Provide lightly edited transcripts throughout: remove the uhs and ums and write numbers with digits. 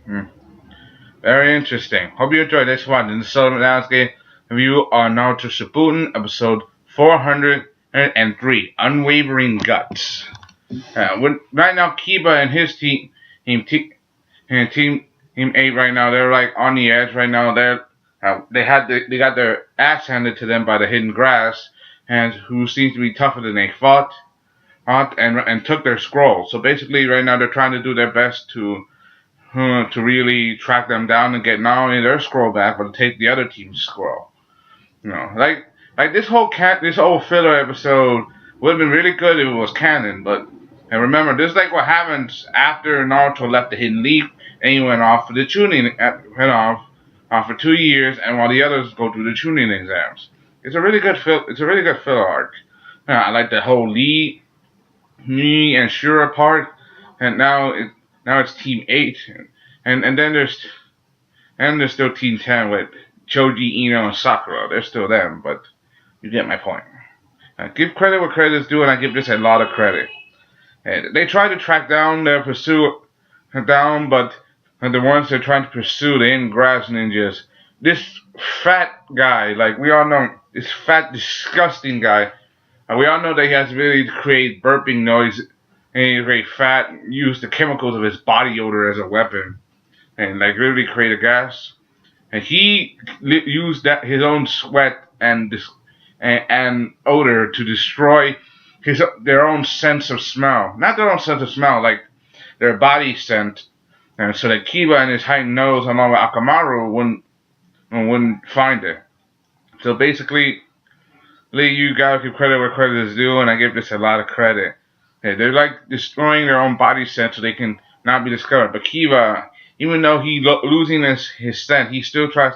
Hmm. Very interesting. Hope you enjoyed this one. In the Sellavin landscape review on Naruto Shippuden, episode 403, Unwavering Guts. Right now, Kiba and his team, team, and team 8 right now, they're like on the edge right now. They got their ass handed to them by the hidden grass, and who seems to be tougher than they fought and took their scroll. So basically, right now they're trying to do their best to really track them down and get not only their scroll back, but to take the other team's scroll. Like this whole filler episode would have been really good if it was canon. But and remember, this is like what happens after Naruto left the Hidden Leaf and he went off for the tuning, went off for 2 years, and while the others go through the tuning exams. It's a really good filler arc. I like the whole Lee and Shura part, and now it's Team 8, and then there's still Team 10 with Choji, Ino, and Sakura. They're still them, but you get my point. Give credit where credit is due, and I give this a lot of credit. They try to track down their pursuit down, but the ones they're trying to pursue, the in-grass ninjas. This fat guy, like we all know, this fat, disgusting guy. We all know that he has the ability to create burping noise, and he's very fat, use the chemicals of his body odor as a weapon, and like literally create a gas. And he used his own sweat and odor to destroy their own sense of smell. Not their own sense of smell, like their body scent. And so that Kiba and his heightened nose, along with Akamaru, wouldn't find it. So basically, Lee, you gotta give credit where credit is due, and I give this a lot of credit. They're like destroying their own body scent so they can not be discovered. But Kiba, even though he losing his scent, he still tries.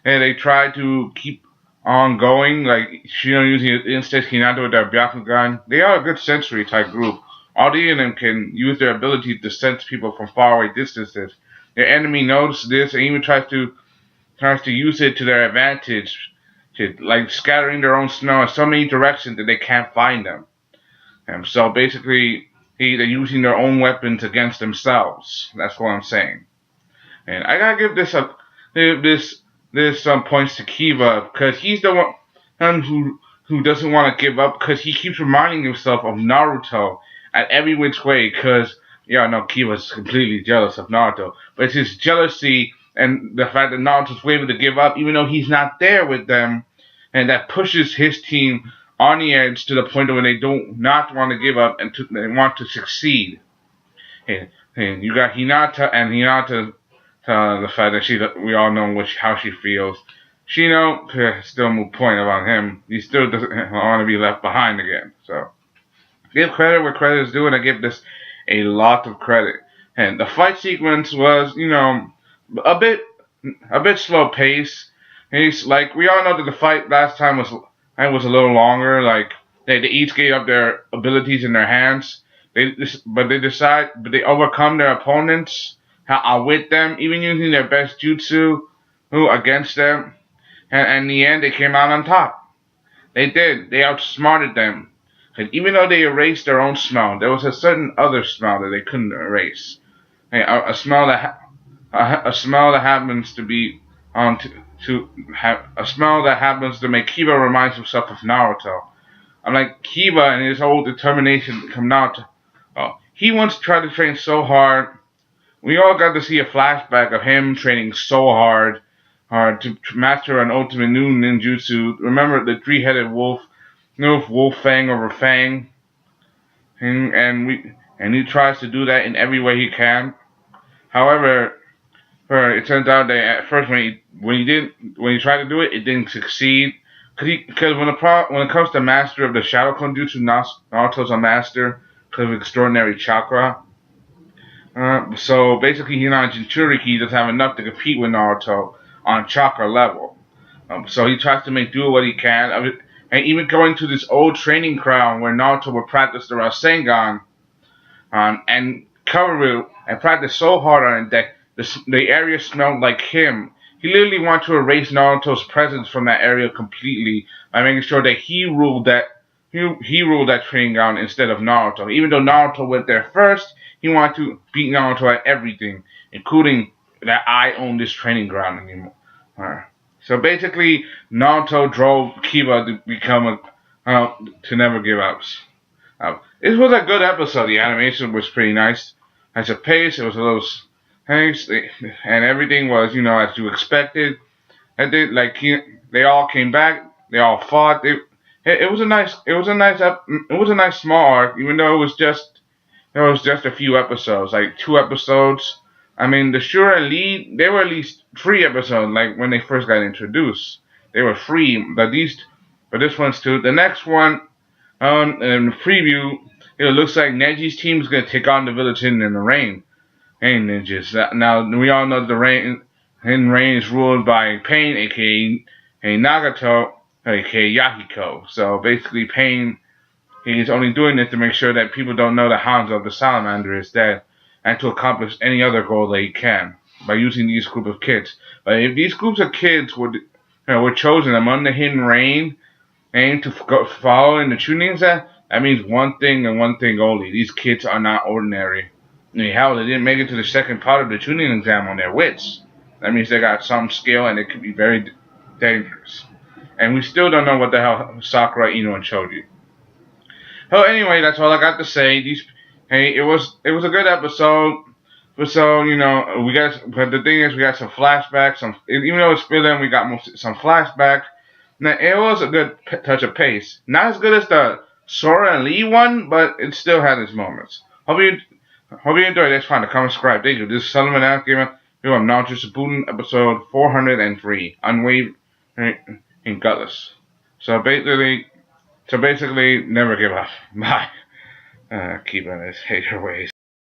And they try to keep on going, like Shino using his instinct, Hinata with their Byakugan. They are a good sensory type group. All the of them can use their ability to sense people from faraway distances. Their enemy notices this and even tries to use it to their advantage, like scattering their own snow in so many directions that they can't find them. And so basically, they're using their own weapons against themselves. That's what I'm saying. And I gotta give this some points to Kiba because he's the one who doesn't want to give up because he keeps reminding himself of Naruto at every which way. Because yeah, no, Kiba's completely jealous of Naruto, but it's his jealousy and the fact that Naruto's able to give up even though he's not there with them, and that pushes his team on the edge to the point where they don't not want to give up and they want to succeed. And you got Hinata, the fact that we all know how she feels. Shino, still a moot point about him. He still doesn't want to be left behind again. So give credit where credit is due, and I give this a lot of credit. And the fight sequence was, a bit slow pace. He's like we all know that the fight last time was a little longer. Like they each gave up their abilities in their hands. But they overcome their opponents, outwit them, even using their best jutsu against them. And in the end, they came out on top. They did. They outsmarted them. And even though they erased their own smell, there was a certain other smell that they couldn't erase. A smell that happens to be a smell that happens to make Kiba reminds himself of Naruto. I'm like Kiba and his whole determination to come Naruto. Oh, he once tried to train so hard. We all got to see a flashback of him training so hard to master an ultimate new ninjutsu. Remember the three-headed wolf, wolf fang over fang, and he tries to do that in every way he can. However, it turns out that at first when he tried to do it, it didn't succeed. Because when it comes to master of the Shadow Clone Jutsu, Naruto's a master because of extraordinary chakra. So basically, Hinata Jinchuriki doesn't have enough to compete with Naruto on chakra level. So he tries to make do what he can. And even going to this old training ground where Naruto would practice the Rasengan and cover it and practice so hard on it that the area smelled like him. He literally wanted to erase Naruto's presence from that area completely by making sure that he ruled he ruled that training ground instead of Naruto. Even though Naruto went there first, he wanted to beat Naruto at everything, including that I own this training ground anymore. So basically, Naruto drove Kiba to become to never give up. It was a good episode. The animation was pretty nice. As a pace, it was a little pace, and everything was, as you expected. And they all came back. They all fought. It was a nice, it was a nice small arc, even though it was just a few episodes, like 2 episodes. I mean, the Shura and Lee, they were at least 3 episodes, like when they first got introduced. They were free, but this one's two. The next one, in the preview, it looks like Neji's team is going to take on the village hidden in the rain. Hey, ninjas. Now, we all know the Hidden Rain is ruled by Pain, aka Nagato, aka Yahiko. So basically, Pain, he's only doing this to make sure that people don't know the Hanzo of the Salamander is dead, and to accomplish any other goal that he can by using these group of kids. But if these groups of kids were chosen among the Hidden Rain and to follow in the Chunin set, that means one thing and one thing only: these kids are not ordinary. I mean, hell, they didn't make it to the second part of the Chunin exam on their wits. That means they got some skill and it could be very dangerous. And we still don't know what the hell Sakura, Ino, and Choji. So anyway, that's all I got to say. It was a good episode. So but the thing is, we got some flashbacks. Even though it's filler, we got some flashback. Now, it was a good touch of pace. Not as good as the Sora and Lee one, but it still had its moments. Hope you enjoyed this. Find a comment, subscribe. Thank you. This is Sellavin out giving you Naruto Shippuden episode 403, Unwavering and Gutless. So basically, never give up. Bye. Keep on his hater ways.